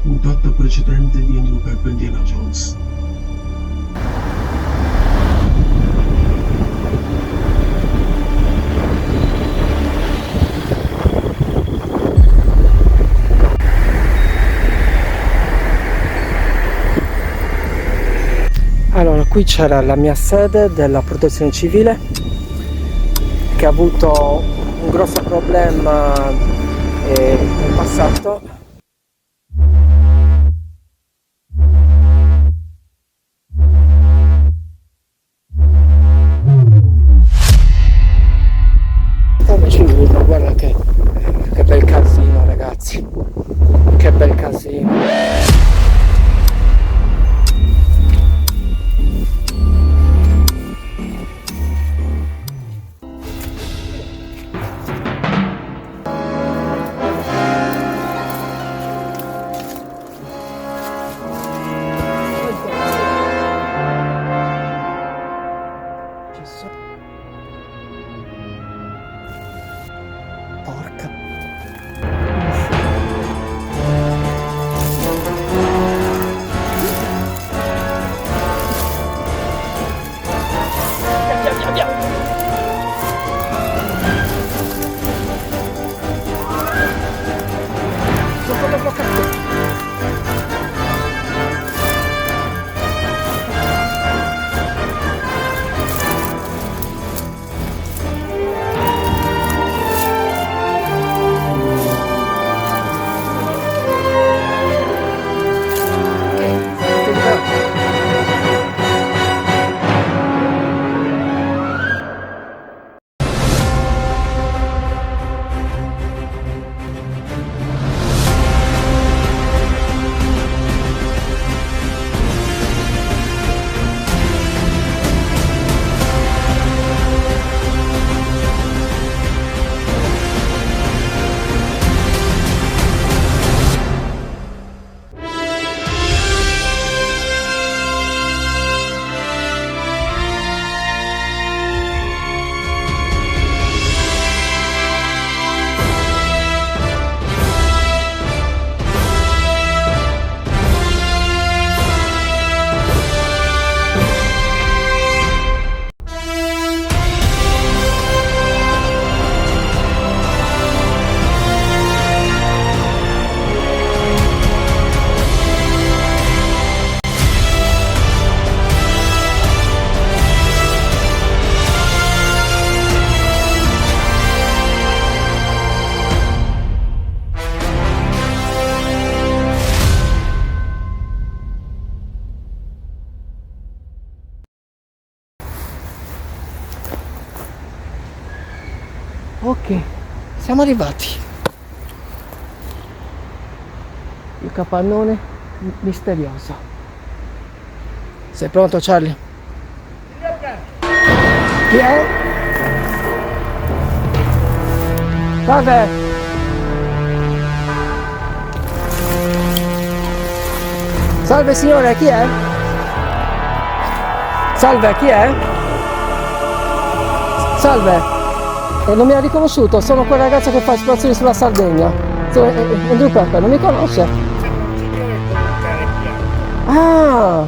puntata precedente di Andrew Pep e Indiana Jones. Allora, qui c'era la mia sede della protezione civile che ha avuto un grosso problema in passato. Guarda che bel casino, ragazzi, che bel casino. Porca. Sono bloccato. Ok, siamo arrivati. Il capannone misterioso. Sei pronto, Charlie? Chi è? Salve! Salve signore, chi è? Salve, chi è? Salve! Non mi ha riconosciuto, sono quel ragazzo che fa esplorazioni sulla Sardegna. Andrew Pepper, non mi conosce? Ah!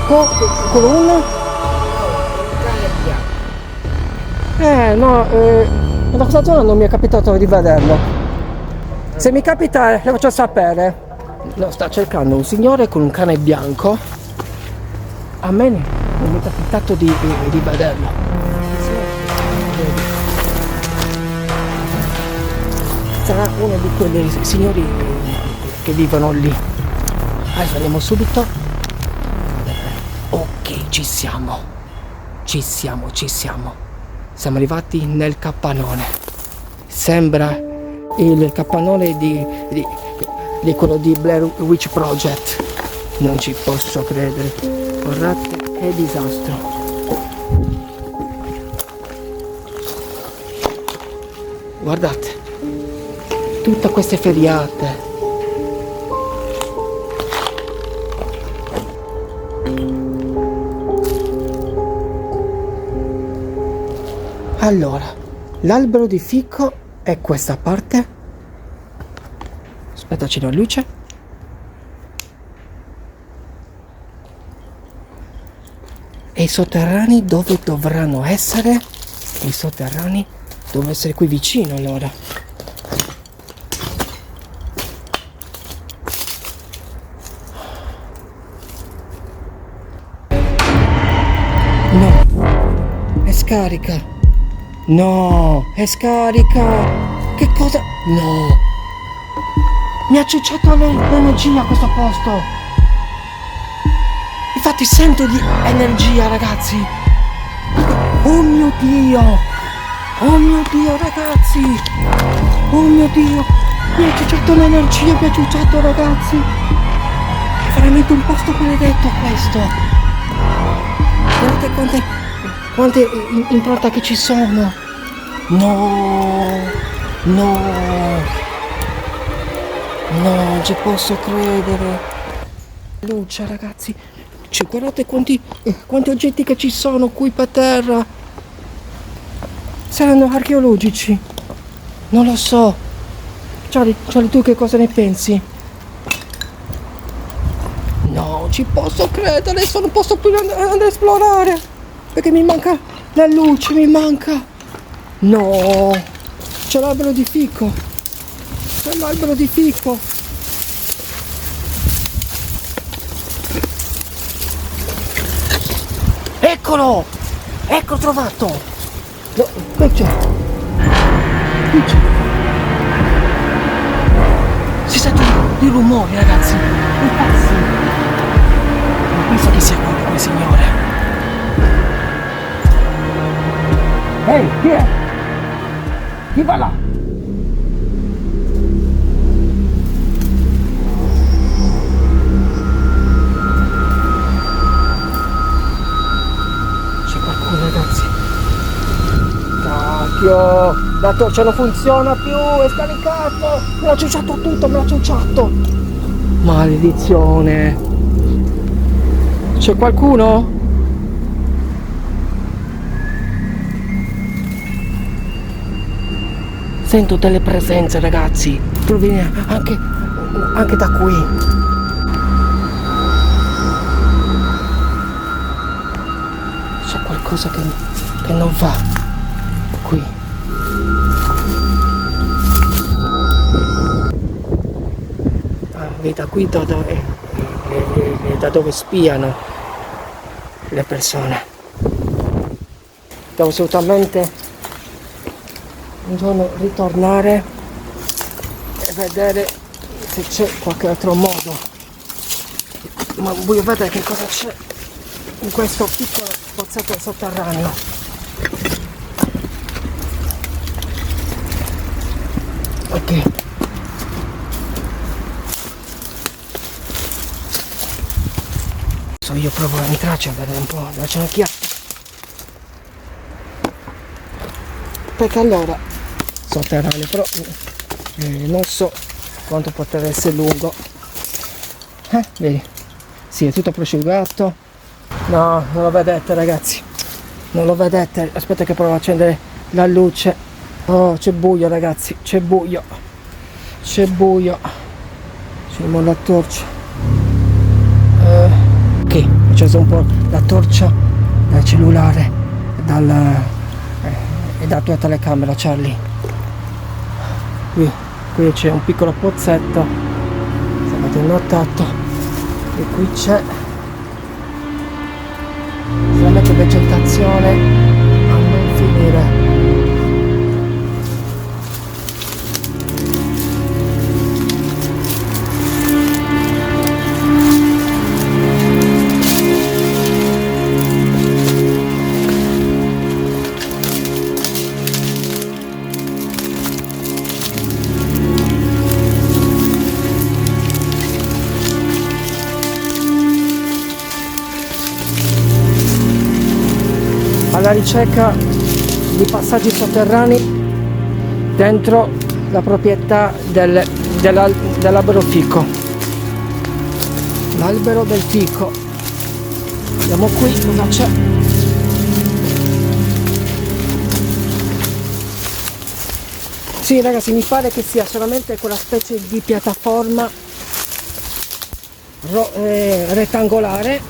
Con un? No, da questa zona non mi è capitato di vederlo. Se mi capita, le faccio sapere. No, sta cercando un signore con un cane bianco. A me non mi è capitato di vederlo. Sarà uno di quei signori che vivono lì. Adesso andiamo subito. Ok, ci siamo. Siamo arrivati nel capannone. Sembra il capannone di quello di Blair Witch Project. Non ci posso credere. Guardate che disastro. Guardate. Tutte queste ferriate. Allora, l'albero di fico è questa parte. Aspetta, c'è la luce. i sotterranei dove dovranno essere? I sotterranei devono essere qui vicino allora. No, è scarica. No, è scarica. Che cosa? No. Mi ha ciucciato l'energia questo posto. Infatti sento di energia, ragazzi. Oh mio Dio. Oh mio Dio, ragazzi. Oh mio Dio. Mi ha ciucciato l'energia, mi ha ciucciato, ragazzi. È veramente un posto maledetto questo. Guardate quante impronte che ci sono. No. No. No, non ci posso credere. Luce, ragazzi. Cioè, guardate quanti oggetti che ci sono qui per terra. Saranno archeologici. Non lo so. Charlie, tu che cosa ne pensi? No, non ci posso credere. Adesso non posso più andare ad esplorare. Perché mi manca la luce, mi manca. No. C'è l'albero di fico. C'è l'albero di fico. Eccolo! Ecco trovato! No, qui c'è! Qui c'è! Si sente di rumori, ragazzi! I passi! Non penso che sia quello quel signore! Ehi, chi è? Chi va là? Ragazzi, cacchio, la torcia non funziona più, è scaricato, me l'ha ciucciato tutto, me l'ha ciucciato, maledizione. C'è qualcuno? Sento delle presenze, ragazzi, proviene anche da qui. Qualcosa che non va qui. Vedi da qui da dove spiano le persone. Devo assolutamente un giorno ritornare e vedere se c'è qualche altro modo. Ma voglio vedere che cosa c'è in questo piccolo pozzetto sotterraneo. Ok. Io provo a entrarci a vedere un po', darci un'occhiata. Perché allora sotterraneo, però non so quanto potrà essere lungo. Vedi? Sì, è tutto prosciugato. No, non lo vedete, ragazzi. Non lo vedete. Aspetta che provo a accendere la luce. Oh, c'è buio, ragazzi. C'è buio. C'è buio. Accendiamo la torcia. Ok, ho acceso un po' la torcia dal cellulare e da tua telecamera, Charlie. Qui c'è un piccolo pozzetto, se avete notato, e qui c'è solamente vegetazione a non finire. Alla ricerca di passaggi sotterranei dentro la proprietà dell'albero fico. L'albero del fico. Vediamo qui cosa c'è. Sì, ragazzi, mi pare che sia solamente quella specie di piattaforma rettangolare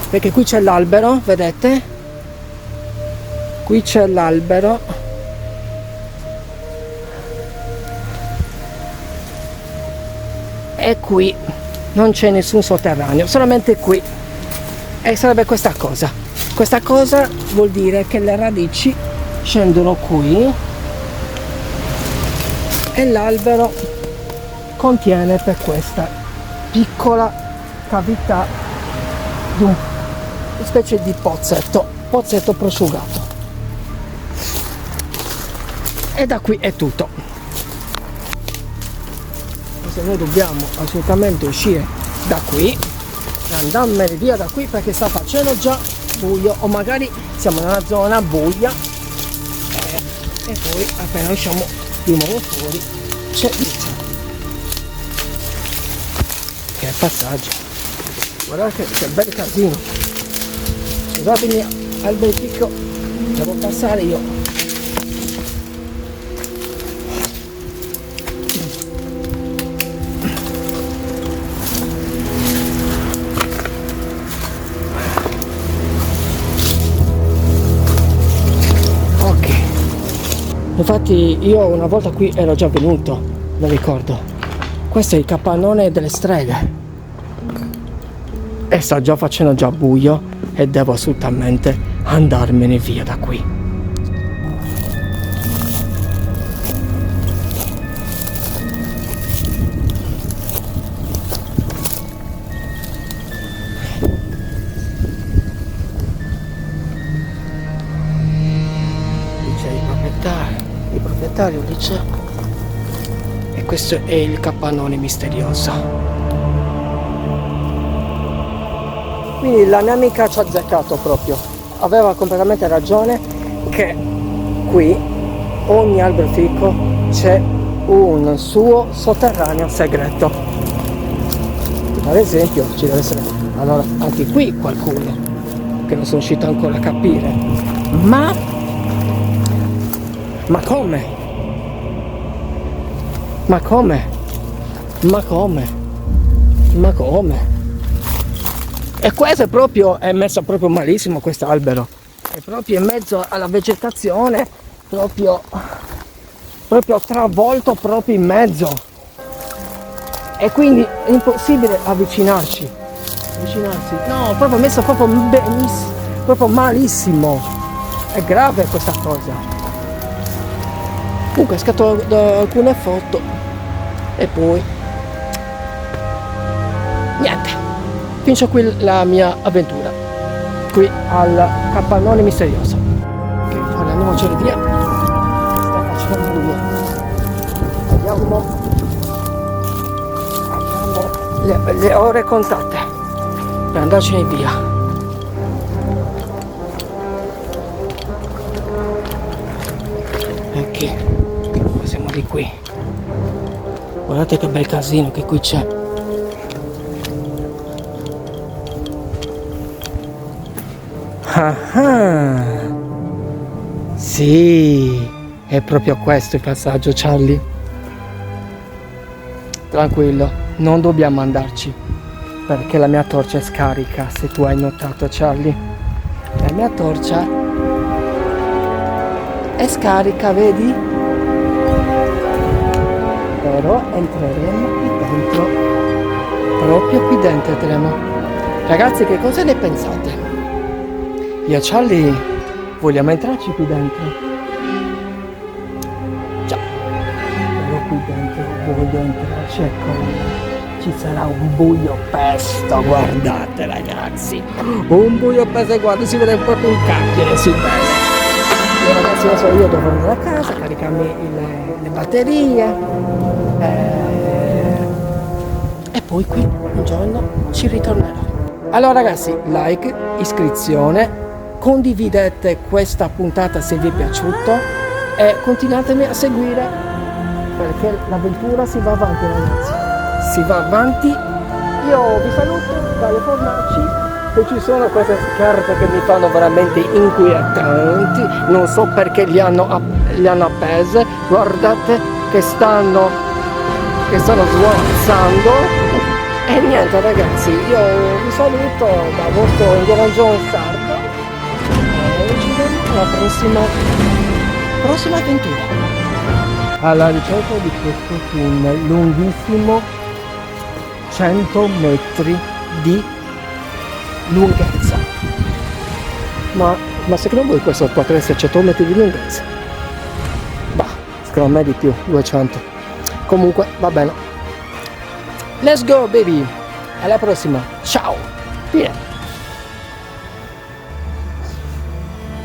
perché qui c'è l'albero, vedete? Qui c'è l'albero. E qui non c'è nessun sotterraneo, solamente qui. E sarebbe questa cosa. Questa cosa vuol dire che le radici scendono qui e l'albero contiene per questa piccola cavità di una specie di pozzetto prosciugato. E da qui è tutto. Se noi dobbiamo assolutamente uscire da qui, andarmene via da qui perché sta facendo già buio, o magari siamo in una zona buia e poi appena usciamo di nuovo fuori c'è luce. Che passaggio, guardate che bel casino. Scusatemi al picco, devo passare io. Infatti io una volta qui ero già venuto, mi ricordo. Questo è il capannone delle streghe. E sta già facendo già buio e devo assolutamente andarmene via da qui. Il proprietario dice, e questo è il capannone misterioso. Quindi la mia amica ci ha azzeccato proprio, aveva completamente ragione che qui ogni albero fico c'è un suo sotterraneo segreto. Ad esempio ci deve essere allora anche qui qualcuno che non sono riuscito ancora a capire, ma come? Ma come? Ma come? Ma come? E questo è messo proprio malissimo, questo albero. È proprio in mezzo alla vegetazione, proprio travolto proprio in mezzo. E quindi è impossibile avvicinarsi. No, proprio messo proprio benissimo, proprio malissimo. È grave questa cosa. Comunque scatto da alcune foto e poi niente, finisce qui la mia avventura qui al capannone misterioso. Ok, ora andiamocene via, sta facendo buio. Abbiamo le ore contate per andarcene via. Ok, siamo di qui. Guardate che bel casino che qui c'è. Ah, sì, è proprio questo il passaggio, Charlie. Tranquillo, non dobbiamo andarci perché la mia torcia è scarica, se tu hai notato, Charlie. La mia torcia è scarica, vedi? Però entreremo qui dentro, proprio qui dentro entreremo. Ragazzi, che cosa ne pensate? Io e Charlie vogliamo entrarci qui dentro? Già, però qui dentro voglio entrarci, ecco. Ci sarà un buio pesto, guardate ragazzi, un buio pesto, guarda, si vede proprio un cacchio, si vede. E ragazzi, adesso io dovrò andare a casa, caricarmi le batterie e poi qui un giorno ci ritornerò. Allora ragazzi, like, iscrizione, condividete questa puntata se vi è piaciuto e continuatemi a seguire perché l'avventura si va avanti, ragazzi, si va avanti. Io vi saluto dalle fornaci. E ci sono queste carte che mi fanno veramente inquietanti, non so perché le hanno appese, guardate che stanno sguazzando, E niente ragazzi, io vi saluto da vostro Indiana Jones sardo e ci vediamo alla prossima avventura. Alla ricerca di questo tunnel lunghissimo 100 metri di lunghezza. Ma secondo voi questo potrebbe essere 100 metri di lunghezza? Bah, secondo me di più, 200. Comunque va bene. Let's go baby! Alla prossima, ciao! Fine!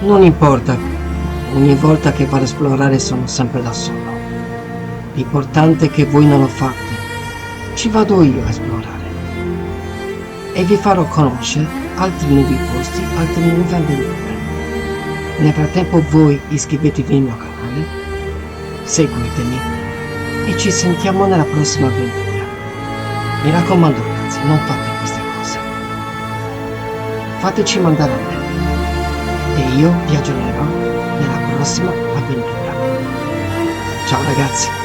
Non importa, ogni volta che vado a esplorare sono sempre da solo. L'importante è che voi non lo fate. Ci vado io a esplorare. E vi farò conoscere altri nuovi posti, altre nuove avventure. Nel frattempo voi iscrivetevi al mio canale, seguitemi e ci sentiamo nella prossima avventura. Mi raccomando ragazzi, non fate queste cose. Fateci mandare a me e io vi aggiornerò nella prossima avventura. Ciao ragazzi!